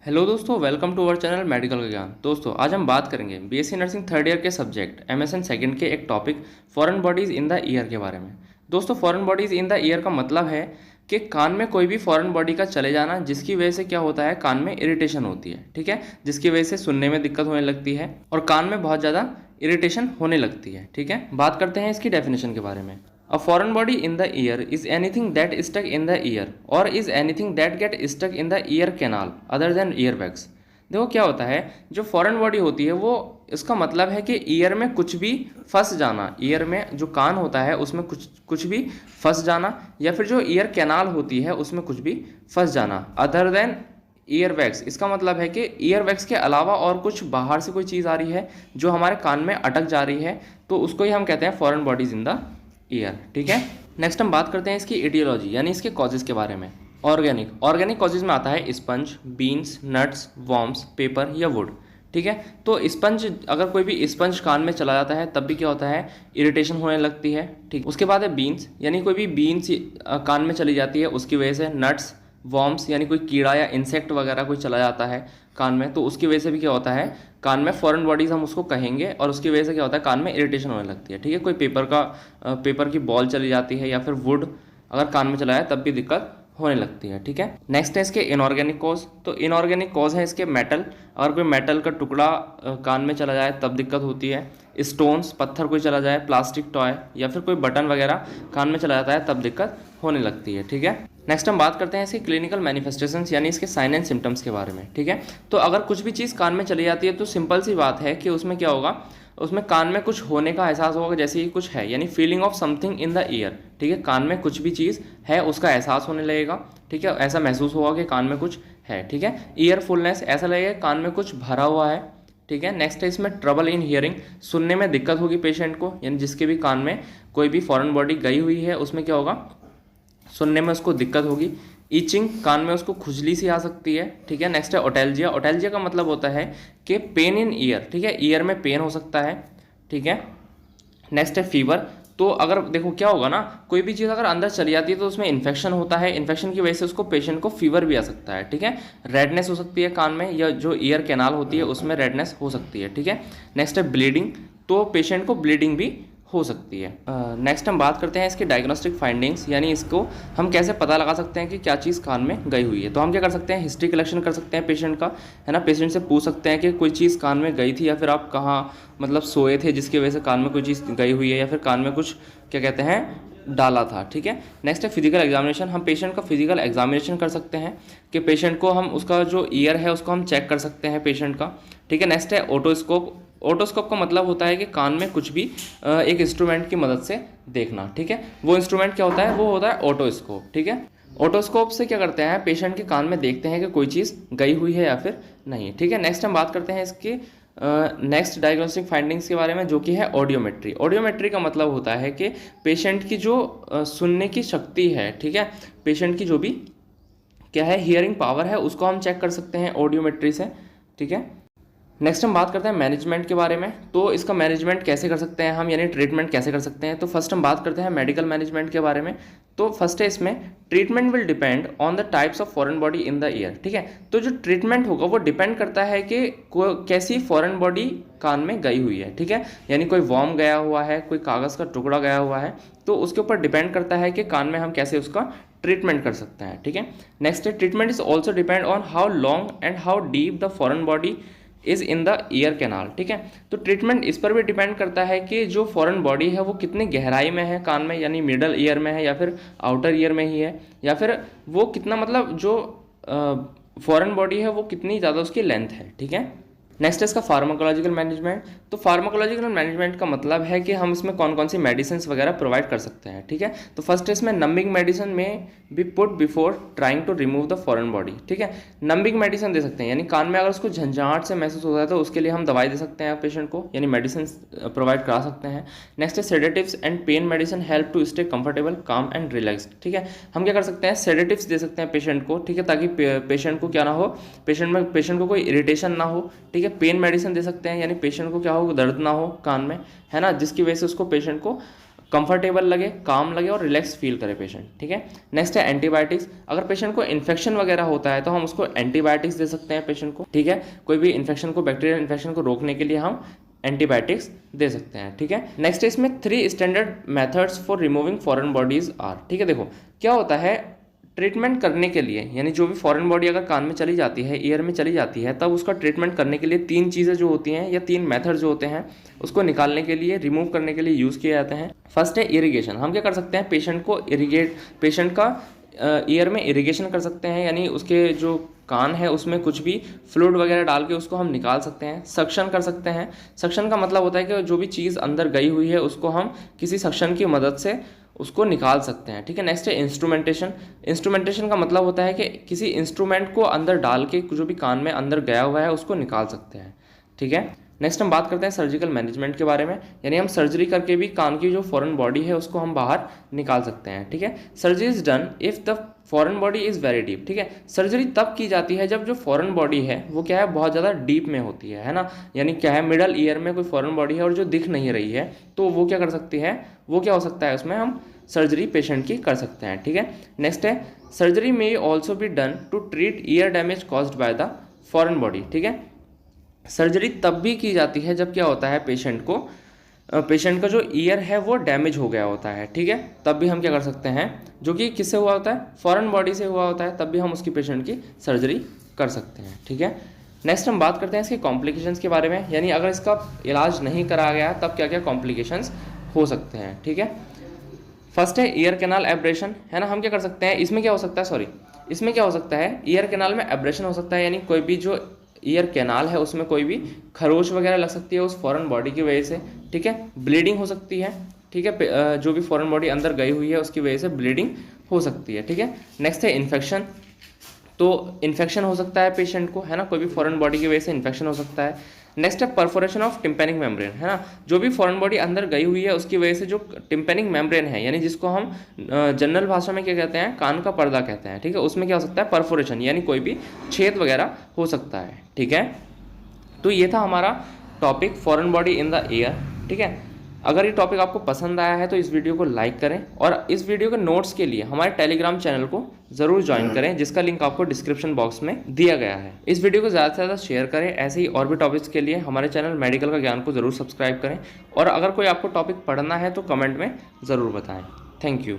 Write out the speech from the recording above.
Hello दोस्तों, welcome to our channel medical का ज्ञान। दोस्तों आज हम बात करेंगे बीएससी नर्सिंग थर्ड ईयर के सब्जेक्ट एमएसएन सेकंड के एक topic foreign bodies in the ear के बारे में। दोस्तों foreign bodies in the ear का मतलब है कि कान में कोई भी फॉरेन बॉडी का चले जाना जिसकी वजह से क्या होता है, कान में इरिटेशन होती है। ठीक है, जिसकी वजह से सुनने में दिक्कत होने लगती है और कान में बहुत ज़्यादा इरिटेशन होने लगती है। ठीक है, बात करते हैं इसकी डेफिनेशन के बारे में। A foreign body in the ear is anything that is stuck in the ear or is anything that get stuck in the ear canal other than earwax। देखो क्या होता है, जो फॉरेन बॉडी होती है वो इसका मतलब है कि ईयर में कुछ भी फंस जाना, ईयर में जो कान होता है उसमें कुछ भी फंस जाना, या फिर जो ईयर कैनाल होती है उसमें कुछ भी फंस जाना अदर देन ईयर वैक्स। इसका मतलब है कि ईयर वैक्स के अलावा और कुछ बाहर से कोई चीज़ आ रही है जो हमारे कान में अटक जा रही है, तो उसको ही हम कहते हैं foreign bodies in the year. ठीक है, नेक्स्ट हम बात करते हैं इसकी एटियोलॉजी यानी इसके कॉजेज के बारे में। ऑर्गेनिक कॉजेज में आता है sponge, beans, nuts, worms, paper या वुड। ठीक है, तो स्पंज, अगर कोई भी स्पंज कान में चला जाता है तब भी क्या होता है, इरिटेशन होने लगती है। ठीक, उसके बाद है बीन्स, यानी कोई भी बीन्स कान में चली जाती है उसकी वजह से। नट्स, वॉर्म्स यानी कोई कीड़ा या इंसेक्ट वगैरह कोई चला जाता है कान में, तो उसकी वजह से भी क्या होता है, कान में फॉरेन बॉडीज़ हम उसको कहेंगे, और उसकी वजह से क्या होता है, कान में इरिटेशन होने लगती है। ठीक है, कोई पेपर की बॉल चली जाती है या फिर वुड अगर कान में चला जाए तब भी दिक्कत होने लगती है। ठीक है, नेक्स्ट है इसके इनऑर्गेनिक कॉज। तो इनऑर्गेनिक कॉज है इसके मेटल, अगर कोई मेटल का टुकड़ा कान में चला जाए तब दिक्कत होती है। स्टोन्स, पत्थर कोई चला जाए, प्लास्टिक टॉय या फिर कोई बटन वगैरह कान में चला जाता है तब दिक्कत होने लगती है। ठीक है, नेक्स्ट हम बात करते हैं इसके क्लिनिकल मैनिफेस्टेशंस यानी इसके साइन एंड सिम्टम्स के बारे में। ठीक है, तो अगर कुछ भी चीज़ कान में चली जाती है तो सिंपल सी बात है कि उसमें क्या होगा, उसमें कान में कुछ होने का एहसास होगा, जैसे कि कुछ है, यानी feeling of something in the year. ठीक है, कान में कुछ भी चीज़ है उसका एहसास होने लगेगा। ठीक है, ऐसा महसूस होगा कि कान में कुछ है। ठीक है, ईयरफुलनेस, ऐसा लगेगा कान में कुछ भरा हुआ है। ठीक है, नेक्स्ट है इसमें ट्रबल इन हियरिंग, सुनने में दिक्कत होगी पेशेंट को, यानी जिसके भी कान में कोई भी फॉरेन बॉडी गई हुई है उसमें क्या होगा, सुनने में उसको दिक्कत होगी। ईचिंग, कान में उसको खुजली सी आ सकती है। ठीक है, नेक्स्ट है ओटेल्जिया। ओटेल्जिया का मतलब होता है कि पेन इन ईयर। ठीक है, ईयर में पेन हो सकता है। ठीक है, नेक्स्ट है फीवर। तो अगर देखो क्या होगा ना, कोई भी चीज़ अगर अंदर चली जाती है तो उसमें इन्फेक्शन होता है, इन्फेक्शन की वजह से उसको पेशेंट को फीवर भी आ सकता है। ठीक है, रेडनेस हो सकती है कान में, या जो ईयर कैनाल होती है उसमें रेडनेस हो सकती है। ठीक है, नेक्स्ट है ब्लीडिंग, तो पेशेंट को ब्लीडिंग भी हो सकती है। नेक्स्ट हम बात करते हैं इसकी डायग्नोस्टिक फाइंडिंग्स, यानी इसको हम कैसे पता लगा सकते हैं कि क्या चीज़ कान में गई हुई है। तो हम क्या कर सकते हैं, हिस्ट्री कलेक्शन कर सकते हैं पेशेंट का, है ना। पेशेंट से पूछ सकते हैं कि कोई चीज़ कान में गई थी, या फिर आप कहाँ मतलब सोए थे जिसकी वजह से कान में कोई चीज़ गई हुई है, या फिर कान में कुछ क्या कहते हैं डाला था। ठीक है, नेक्स्ट है फिजिकल एग्जामिनेशन। हम पेशेंट का फिजिकल एग्जामिनेशन कर सकते हैं कि पेशेंट को हम उसका जो ईयर है उसको हम चेक कर सकते हैं पेशेंट का। ठीक है, नेक्स्ट है ओटोस्कोप। ओटोस्कोप का मतलब होता है कि कान में कुछ भी एक इंस्ट्रूमेंट की मदद से देखना। ठीक है, वो इंस्ट्रूमेंट क्या होता है, वो होता है ओटोस्कोप। ठीक है, ओटोस्कोप से क्या करते हैं, पेशेंट के कान में देखते हैं कि कोई चीज़ गई हुई है या फिर नहीं। ठीक है, नेक्स्ट हम बात करते हैं इसकी नेक्स्ट डायग्नोस्टिक फाइंडिंग्स के बारे में, जो कि है ऑडियोमेट्री। ऑडियोमेट्री का मतलब होता है कि पेशेंट की जो सुनने की शक्ति है, ठीक है, पेशेंट की जो भी क्या है हियरिंग पावर है उसको हम चेक कर सकते हैं ऑडियोमेट्री से। ठीक है, नेक्स्ट हम बात करते हैं मैनेजमेंट के बारे में। तो इसका मैनेजमेंट कैसे कर सकते हैं हम, यानी ट्रीटमेंट कैसे कर सकते हैं। तो फर्स्ट हम बात करते हैं मेडिकल मैनेजमेंट के बारे में। तो फर्स्ट है इसमें treatment will depend on the types of foreign body in the year. ठीक है, तो जो ट्रीटमेंट होगा वो डिपेंड करता है कि कैसी फॉरेन बॉडी कान में गई हुई है। ठीक है, यानी कोई वॉर्म गया हुआ है, कोई कागज़ का टुकड़ा गया हुआ है, तो उसके ऊपर डिपेंड करता है कि कान में हम कैसे उसका ट्रीटमेंट कर सकते हैं। ठीक है, नेक्स्ट है treatment is also depend on how long and how deep the foreign body is in the ear canal. ठीक है, तो ट्रीटमेंट इस पर भी डिपेंड करता है कि जो फॉरेन बॉडी है वो कितनी गहराई में है कान में, यानी मिडल ईयर में है या फिर आउटर ईयर में ही है, या फिर वो कितना मतलब जो फॉरेन बॉडी है वो कितनी ज़्यादा उसकी लेंथ है। ठीक है, नेक्स्ट है इसका फार्माकोलॉजिकल मैनेजमेंट। तो फार्माकोलॉजिकल मैनेजमेंट का मतलब है कि हम इसमें कौन कौन सी मेडिसिन वगैरह प्रोवाइड कर सकते हैं। ठीक है, तो फर्स्ट इसमें नंबिंग मेडिसिन में be put before trying to remove the foreign body. ठीक है, नंबिंग मेडिसिन दे सकते हैं, यानी कान में अगर उसको झंझाहट से महसूस होता है तो उसके लिए हम दवाई दे सकते हैं पेशेंट को, यानी मेडिसिन प्रोवाइड करा सकते हैं। नेक्स्ट है sedatives and pain medicine help to stay comfortable, calm and relaxed. ठीक है, हम क्या कर सकते हैं, सेडेटिव्स दे सकते हैं पेशेंट को। ठीक है, ताकि पेशेंट को क्या ना हो, पेशेंट को कोई इरिटेशन ना हो। ठीक है, पेन मेडिसिन दे सकते हैं, यानी पेशेंट को क्या हो, दर्द ना हो कान में, है ना, जिसकी वजह से उसको पेशेंट को कंफर्टेबल लगे, काम लगे और रिलैक्स फील करे पेशेंट, ठीक है। नेक्स्ट है एंटीबायोटिक्स। अगर पेशेंट को इन्फेक्शन वगैरह होता है तो हम उसको एंटीबायोटिक्स दे सकते हैं पेशेंट को, ठीक है। कोई भी इन्फेक्शन को, बैक्टीरियल इन्फेक्शन को रोकने के लिए हम एंटीबायोटिक्स दे सकते हैं, ठीक है। नेक्स्ट है इसमें 3 standard methods for removing foreign bodies are, ठीक है। देखो क्या होता है, ट्रीटमेंट करने के लिए, यानी जो भी फॉरेन बॉडी अगर कान में चली जाती है, ईयर में चली जाती है, तब उसका ट्रीटमेंट करने के लिए 3 चीज़ें जो होती हैं या 3 मेथड जो होते हैं उसको निकालने के लिए, रिमूव करने के लिए यूज़ किए जाते हैं। फर्स्ट है इरिगेशन। हम क्या कर सकते हैं, पेशेंट का ईयर में इरिगेशन कर सकते हैं, यानी उसके जो कान है उसमें कुछ भी फ्लूइड वगैरह डाल के उसको हम निकाल सकते हैं। सक्शन कर सकते हैं। सक्शन का मतलब होता है कि जो भी चीज़ अंदर गई हुई है उसको हम किसी सक्शन की मदद से उसको निकाल सकते हैं, ठीक है। नेक्स्ट है इंस्ट्रूमेंटेशन। इंस्ट्रूमेंटेशन का मतलब होता है कि किसी इंस्ट्रूमेंट को अंदर डाल के जो भी कान में अंदर गया हुआ है उसको निकाल सकते हैं, ठीक है। नेक्स्ट हम बात करते हैं सर्जिकल मैनेजमेंट के बारे में, यानी हम सर्जरी करके भी कान की जो फॉरेन बॉडी है उसको हम बाहर निकाल सकते हैं, ठीक है। Surgery is done if the foreign body is very deep, ठीक है। सर्जरी तब की जाती है जब जो फॉरेन बॉडी है वो क्या है, बहुत ज़्यादा डीप में होती है ना। यानी क्या है, मिडल ईयर में कोई फॉरेन बॉडी है और जो दिख नहीं रही है, तो वो क्या कर सकती है, वो क्या हो सकता है, उसमें हम सर्जरी पेशेंट की कर सकते हैं, ठीक है। नेक्स्ट है सर्जरी में also be done to treat ear damage caused by the foreign body, ठीक है। सर्जरी तब भी की जाती है जब क्या होता है, पेशेंट का जो ईयर है वो डैमेज हो गया होता है, ठीक है। तब भी हम क्या कर सकते हैं, जो कि किससे हुआ होता है, फॉरेन बॉडी से हुआ होता है, तब भी हम उसकी पेशेंट की सर्जरी कर सकते हैं, ठीक है। नेक्स्ट हम बात करते हैं इसके कॉम्प्लिकेशंस के बारे में, यानी अगर इसका इलाज नहीं करा गया तब क्या क्या कॉम्प्लिकेशंस हो सकते हैं, ठीक है। फर्स्ट है ईयर कैनाल एब्रेशन, है ना। हम क्या कर सकते हैं, इसमें क्या हो सकता है, ईयर कैनाल में एब्रेशन हो सकता है, यानी कोई भी जो ईयर कैनाल है उसमें कोई भी खरोच वगैरह लग सकती है उस फॉरेन बॉडी की वजह से, ठीक है। ब्लीडिंग हो सकती है, ठीक है। जो भी फॉरेन बॉडी अंदर गई हुई है उसकी वजह से ब्लीडिंग हो सकती है, ठीक है। नेक्स्ट है इन्फेक्शन। तो इन्फेक्शन हो सकता है पेशेंट को, है ना, कोई भी फॉरेन बॉडी की वजह से इन्फेक्शन हो सकता है। नेक्स्ट है परफोरेशन ऑफ टिम्पेनिक मेम्ब्रेन, है ना। जो भी फॉरेन बॉडी अंदर गई हुई है उसकी वजह से जो टिम्पेनिक मेम्ब्रेन है, यानी जिसको हम जनरल भाषा में क्या कहते हैं, कान का पर्दा कहते हैं, ठीक है, उसमें क्या हो सकता है, परफोरेशन, यानी कोई भी छेद वगैरह हो सकता है, ठीक है। तो ये था हमारा topic foreign body in the year, ठीक है। अगर ये टॉपिक आपको पसंद आया है तो इस वीडियो को लाइक करें और इस वीडियो के नोट्स के लिए हमारे टेलीग्राम चैनल को ज़रूर ज्वाइन करें, जिसका लिंक आपको डिस्क्रिप्शन बॉक्स में दिया गया है। इस वीडियो को ज़्यादा से ज़्यादा शेयर करें। ऐसे ही और भी टॉपिक्स के लिए हमारे चैनल मेडिकल का ज्ञान को ज़रूर सब्सक्राइब करें और अगर कोई आपको टॉपिक पढ़ना है तो कमेंट में ज़रूर बताएँ। Thank you.